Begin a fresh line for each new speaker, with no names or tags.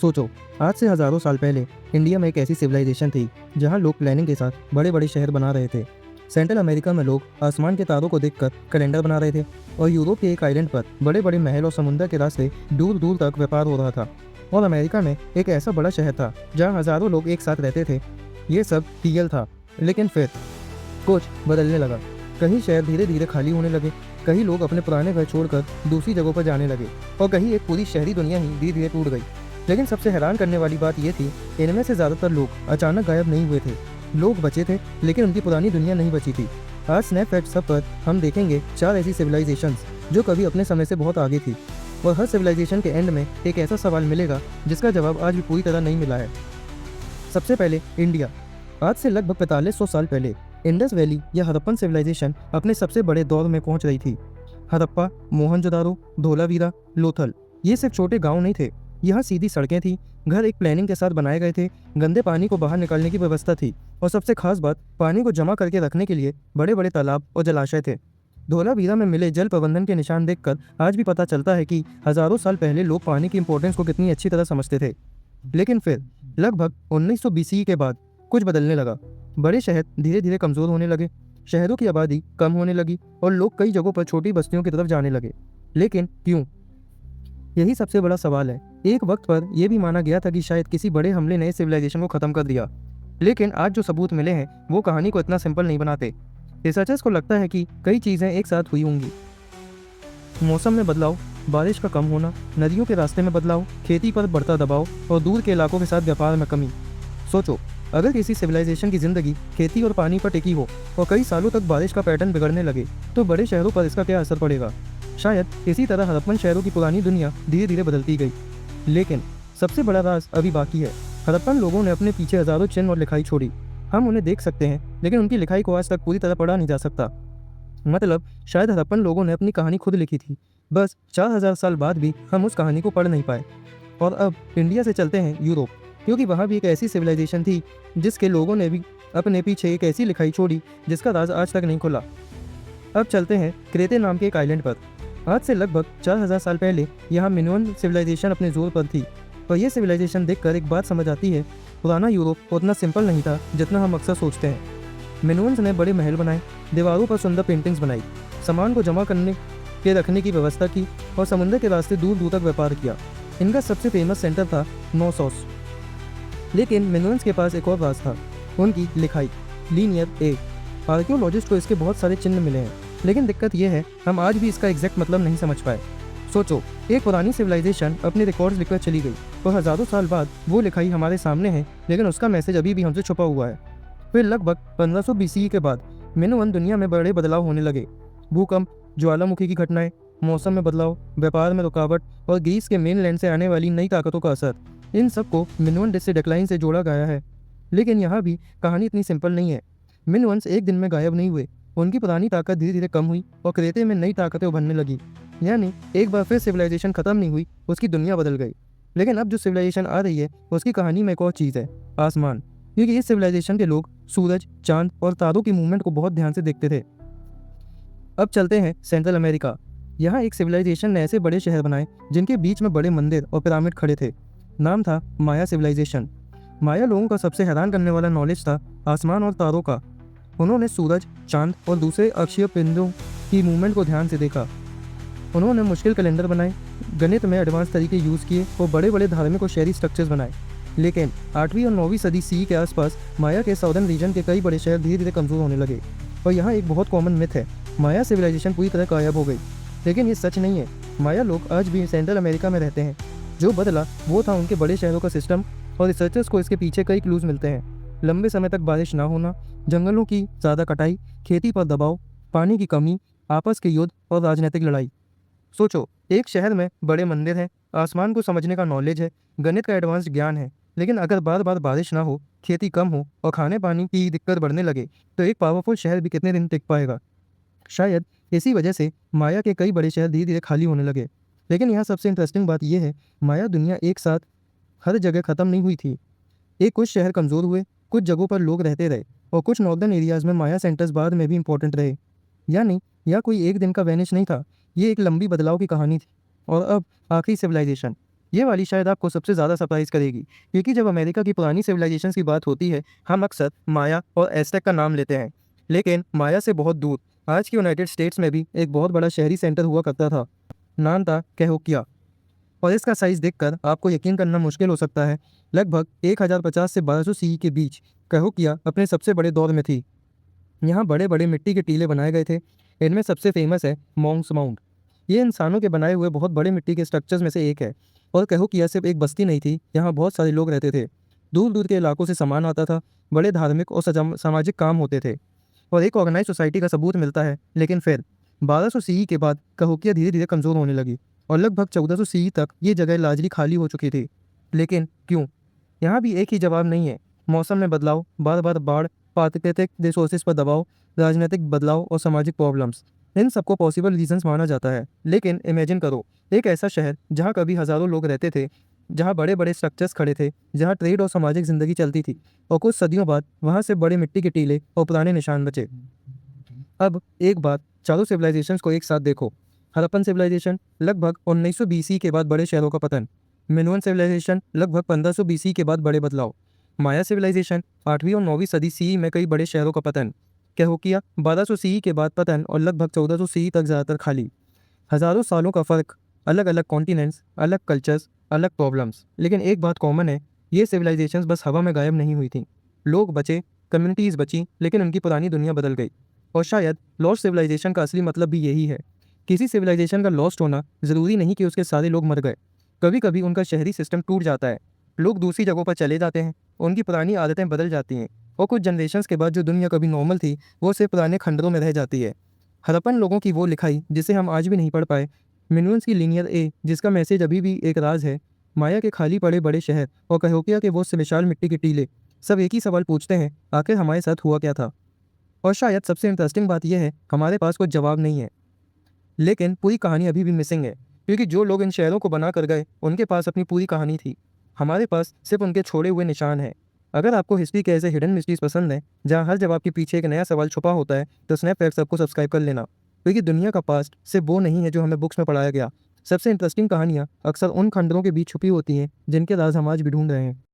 सोचो, आज से हज़ारों साल पहले इंडिया में एक ऐसी सिविलाइजेशन थी जहां लोग प्लानिंग के साथ बड़े बड़े शहर बना रहे थे। सेंट्रल अमेरिका में लोग आसमान के तारों को देखकर कैलेंडर बना रहे थे और यूरोप के एक आइलैंड पर बड़े बड़े महल और समुद्र के रास्ते दूर दूर तक व्यापार हो रहा था। और अमेरिका में एक ऐसा बड़ा शहर था जहाँ हज़ारों लोग एक साथ रहते थे। ये सब रियल था, लेकिन फिर कुछ बदलने लगा। कहीं शहर धीरे धीरे खाली होने लगे, कहीं लोग अपने पुराने घर छोड़कर दूसरी जगहों पर जाने लगे और कहीं एक पूरी शहरी दुनिया ही धीरे धीरे टूट गई। लेकिन सबसे हैरान करने वाली बात यह थी, इनमें से ज़्यादातर लोग अचानक गायब नहीं हुए थे। लोग बचे थे, लेकिन उनकी पुरानी दुनिया नहीं बची थी। आज स्नैपचैट सब पर हम देखेंगे 4 ऐसी सिविलाइजेशंस जो कभी अपने समय से बहुत आगे थी। और हर सिविलाइजेशन के एंड में एक ऐसा सवाल मिलेगा जिसका जवाब आज भी पूरी तरह नहीं मिला है। सबसे पहले इंडिया। आज से लगभग 4500 साल पहले इंडस वैली या हड़प्पन सिविलाइजेशन अपने सबसे बड़े दौर में पहुंच रही थी। हड़प्पा, मोहनजोदारो, धोलावीरा, लोथल, ये सिर्फ छोटे गांव नहीं थे। यहाँ सीधी सड़कें थी, घर एक प्लानिंग के साथ बनाए गए थे, गंदे पानी को बाहर निकालने की व्यवस्था थी और सबसे खास बात, पानी को जमा करके रखने के लिए बड़े बड़े तालाब और जलाशय थे। धोलावीरा में मिले जल प्रबंधन के निशान देखकर आज भी पता चलता है कि हजारों साल पहले लोग पानी की इंपॉर्टेंस को कितनी अच्छी तरह समझते थे। लेकिन फिर लगभग 1900 BCE के बाद कुछ बदलने लगा। बड़े शहर धीरे धीरे कमजोर होने लगे, शहरों की आबादी कम होने लगी और लोग कई जगहों पर छोटी बस्तियों की तरफ जाने लगे। लेकिन क्यों? यही सबसे बड़ा सवाल है। एक वक्त पर यह भी माना गया था कि शायद किसी बड़े हमले ने सिविलाइजेशन को खत्म कर दिया, लेकिन आज जो सबूत मिले हैं वो कहानी को इतना सिंपल नहीं बनाते। रिसर्चर्स को लगता है कि कई चीज़ें एक साथ हुई होंगी। मौसम में बदलाव, बारिश का कम होना, नदियों के रास्ते में बदलाव, खेती पर बढ़ता दबाव और दूर के इलाकों के साथ व्यापार में कमी। सोचो, अगर किसी सिविलाइजेशन की जिंदगी खेती और पानी पर टिकी हो और कई सालों तक बारिश का पैटर्न बिगड़ने लगे, तो बड़े शहरों पर इसका क्या असर पड़ेगा? शायद इसी तरह हड़प्पन शहरों की पुरानी दुनिया धीरे धीरे बदलती गई। लेकिन सबसे बड़ा राज अभी बाकी है। हड़प्पन लोगों ने अपने पीछे हजारों चिन्ह और लिखाई छोड़ी। हम उन्हें देख सकते हैं, लेकिन उनकी लिखाई को आज तक पूरी तरह पढ़ा नहीं जा सकता। मतलब शायद हड़प्पन लोगों ने अपनी कहानी खुद लिखी थी, बस 4000 साल बाद भी हम उस कहानी को पढ़ नहीं पाए। और अब इंडिया से चलते हैं यूरोप, क्योंकि वहाँ भी एक ऐसी सिविलाइजेशन थी जिसके लोगों ने भी अपने पीछे एक ऐसी लिखाई छोड़ी जिसका राज आज तक नहीं खुला। अब चलते हैं क्रेते नाम के एक आइलैंड पर। आज से लगभग 4000 साल पहले यहाँ मिनोअन सिविलाइजेशन अपने जोर पर थी। और ये सिविलाइजेशन देखकर एक बात समझ आती है, पुराना यूरोप उतना सिंपल नहीं था जितना हम अक्सर सोचते हैं। मिनोअन्स ने बड़े महल बनाए, दीवारों पर सुंदर पेंटिंग्स बनाई, सामान को जमा करने के रखने की व्यवस्था की और समुद्र के रास्ते दूर दूर तक व्यापार किया। इनका सबसे फेमस सेंटर था नोसोस। लेकिन मिनोअन्स के पास एक और राज था, उनकी लिखाई, लीनियर ए। आर्कियोलॉजिस्ट को इसके बहुत सारे चिन्ह मिले हैं, लेकिन दिक्कत यह है हम आज भी इसका एग्जैक्ट मतलब नहीं समझ पाए। सोचो, एक पुरानी सिविलाइजेशन अपने रिकॉर्ड्स लिखकर चली गई और हजारों साल बाद वो लिखाई हमारे सामने है, लेकिन उसका मैसेज अभी भी हमसे छुपा हुआ है। फिर लगभग 1500 BCE के बाद मिनोअन दुनिया में बड़े बदलाव होने लगे। भूकंप, ज्वालामुखी की घटनाएं, मौसम में बदलाव, व्यापार में रुकावट और ग्रीस के मेनलैंड से आने वाली नई ताकतों का असर, इन सबको मिनोअन से डिक्लाइन से जोड़ा गया है। लेकिन यहाँ भी कहानी इतनी सिंपल नहीं है। मिनोअन्स एक दिन में गायब नहीं हुए, उनकी पुरानी ताकत धीरे धीरे कम हुई और क्रेते में नई ताकतें उभरने लगी। यानी एक बार फिर सिविलाइजेशन खत्म नहीं हुई, उसकी दुनिया बदल गई। लेकिन अब जो सिविलाइजेशन आ रही है उसकी कहानी में एक और चीज़ है, आसमान। क्योंकि इस सिविलाइजेशन के लोग सूरज, चांद और तारों की मूवमेंट को बहुत ध्यान से देखते थे। अब चलते हैं सेंट्रल अमेरिका। यहाँ एक सिविलाइजेशन ने ऐसे बड़े शहर बनाए जिनके बीच में बड़े मंदिर और पिरामिड खड़े थे। नाम था माया सिविलाइजेशन। माया लोगों का सबसे हैरान करने वाला नॉलेज था आसमान और तारों का। उन्होंने सूरज, चांद और दूसरे अक्षीय पिंडों की मूवमेंट को ध्यान से देखा। उन्होंने मुश्किल कैलेंडर बनाए, गणित में एडवांस तरीके यूज़ किए और बड़े बड़े धार्मिक और शहरी स्ट्रक्चर्स बनाए। लेकिन 8वीं और 9वीं सदी CE के आसपास माया के साउदर्न रीजन के कई बड़े शहर धीरे धीरे कमज़ोर होने लगे। और यहाँ एक बहुत कॉमन मिथ है, माया सिविलाइजेशन पूरी तरह गायब हो गई। लेकिन ये सच नहीं है। माया लोग आज भी सेंट्रल अमेरिका में रहते हैं। जो बदला वो था उनके बड़े शहरों का सिस्टम, और रिसर्चर्स को इसके पीछे कई क्लूज मिलते हैं। लंबे समय तक बारिश ना होना, जंगलों की ज़्यादा कटाई, खेती पर दबाव, पानी की कमी, आपस के युद्ध और राजनीतिक लड़ाई। सोचो, एक शहर में बड़े मंदिर हैं, आसमान को समझने का नॉलेज है, गणित का एडवांस ज्ञान है, लेकिन अगर बार बार बारिश ना हो, खेती कम हो और खाने पानी की दिक्कत बढ़ने लगे, तो एक पावरफुल शहर भी कितने दिन टिक पाएगा? शायद इसी वजह से माया के कई बड़े शहर धीरे धीरे खाली होने लगे। लेकिन यहाँ सबसे इंटरेस्टिंग बात यह है, माया दुनिया एक साथ हर जगह ख़त्म नहीं हुई थी। एक कुछ शहर कमज़ोर हुए, कुछ जगहों पर लोग रहते रहे और कुछ नॉर्दर्न एरियाज़ में माया सेंटर्स बाद में भी इंपॉर्टेंट रहे। यानी यह कोई एक दिन का वैनिश नहीं था, ये एक लंबी बदलाव की कहानी थी। और अब आखिरी सिविलाइजेशन, ये वाली शायद आपको सबसे ज़्यादा सरप्राइज़ करेगी, क्योंकि जब अमेरिका की पुरानी सिविलाइजेशंस की बात होती है, हम अक्सर माया और एज़टेक का नाम लेते हैं। लेकिन माया से बहुत दूर आज के यूनाइटेड स्टेट्स में भी एक बहुत बड़ा शहरी सेंटर हुआ करता था। नाम था कैहोकिया। और इसका साइज़ देखकर आपको यकीन करना मुश्किल हो सकता है। लगभग 1050 से 1200 सीई के बीच कैहोकिया अपने सबसे बड़े दौर में थी। यहाँ बड़े-बड़े मिट्टी के टीले बनाए गए थे। इनमें सबसे फेमस है मॉन्क्स माउंट। ये इंसानों के बनाए हुए बहुत बड़े मिट्टी के स्ट्रक्चर्स में से एक है। और कैहोकिया सिर्फ एक बस्ती नहीं थी, यहाँ बहुत सारे लोग रहते थे। दूर-दूर के इलाकों से सामान आता था, बड़े धार्मिक और सामाजिक काम होते थे और एक ऑर्गेनाइज सोसाइटी का सबूत मिलता है। लेकिन फिर 1200 सीई के बाद कैहोकिया धीरे-धीरे कमज़ोर होने लगी और लगभग 1400 सीई तक ये जगह लार्जली खाली हो चुकी थी। लेकिन क्यों? यहाँ भी एक ही जवाब नहीं है। मौसम में बदलाव, बार-बार बाढ़, प्राकृतिक रिसोर्सेज पर दबाव, राजनीतिक बदलाव और सामाजिक प्रॉब्लम्स, इन सबको पॉसिबल रीजंस माना जाता है। लेकिन इमेजिन करो, एक ऐसा शहर जहाँ कभी हज़ारों लोग रहते थे, जहाँ बड़े-बड़े स्ट्रक्चर्स खड़े थे, जहाँ ट्रेड और सामाजिक ज़िंदगी चलती थी और कुछ सदियों बाद वहाँ से बड़े मिट्टी के टीले और पुराने निशान बचे। अब एक बार चारों सिविलाइजेशंस को एक साथ देखो। हड़प्पन सिविलाइजेशन लगभग 1900 बीसी के बाद बड़े शहरों का पतन। मिनोअन सिविलाइजेशन लगभग 1500 बीसी के बाद बड़े बदलाव। माया सिविलाइजेशन 8वीं और 9वीं सदी सीई में कई बड़े शहरों का पतन। कैहोकिया 1200 सीई के बाद पतन और लगभग 1400 सीई तक ज़्यादातर खाली। हज़ारों सालों का फ़र्क, अलग-अलग कॉन्टिनेंट्स, अलग कल्चर्स, अलग प्रॉब्लम्स। लेकिन एक बात कॉमन है, ये सिविलाइजेशंस बस हवा में गायब नहीं हुई थीं। लोग बचे, कम्युनिटीज़ बची, लेकिन उनकी पुरानी दुनिया बदल गई। और शायद लॉस्ट सिविलाइजेशन का असली मतलब भी यही है। किसी सिविलाइजेशन का लॉस्ट होना ज़रूरी नहीं कि उसके सारे लोग मर गए। कभी-कभी उनका शहरी सिस्टम टूट जाता है, लोग दूसरी जगहों पर चले जाते हैं, उनकी पुरानी आदतें बदल जाती हैं और कुछ जनरेशंस के बाद जो दुनिया कभी नॉर्मल थी, वो सिर्फ पुराने खंडरों में रह जाती है। हड़प्पन लोगों की वो लिखाई जिसे हम आज भी नहीं पढ़ पाए, मिनोअन्स की लीनियर ए जिसका मैसेज अभी भी एक राज है, माया के खाली पड़े बड़े शहर और कैहोकिया के वो विशाल मिट्टी के टीले, सब एक ही सवाल पूछते हैं, आखिर हमारे साथ हुआ क्या था? और शायद सबसे इंटरेस्टिंग बात यह है, हमारे पास कोई जवाब नहीं है, लेकिन पूरी कहानी अभी भी मिसिंग है, क्योंकि जो लोग इन शहरों को बना कर गए, उनके पास अपनी पूरी कहानी थी। हमारे पास सिर्फ उनके छोड़े हुए निशान हैं। अगर आपको हिस्ट्री के ऐसे हिडन मिस्ट्रीज पसंद है, जहाँ हर जवाब के पीछे एक नया सवाल छुपा होता है, तो स्नैप फैक्ट्स आपको सब्सक्राइब कर लेना, क्योंकि दुनिया का पास्ट सिर्फ वो नहीं है जो हमें बुक्स में पढ़ाया गया। सबसे इंटरेस्टिंग कहानियाँ अक्सर उन खंडरों के बीच छुपी होती हैं, जिनके राज हम आज भी ढूंढ रहे हैं।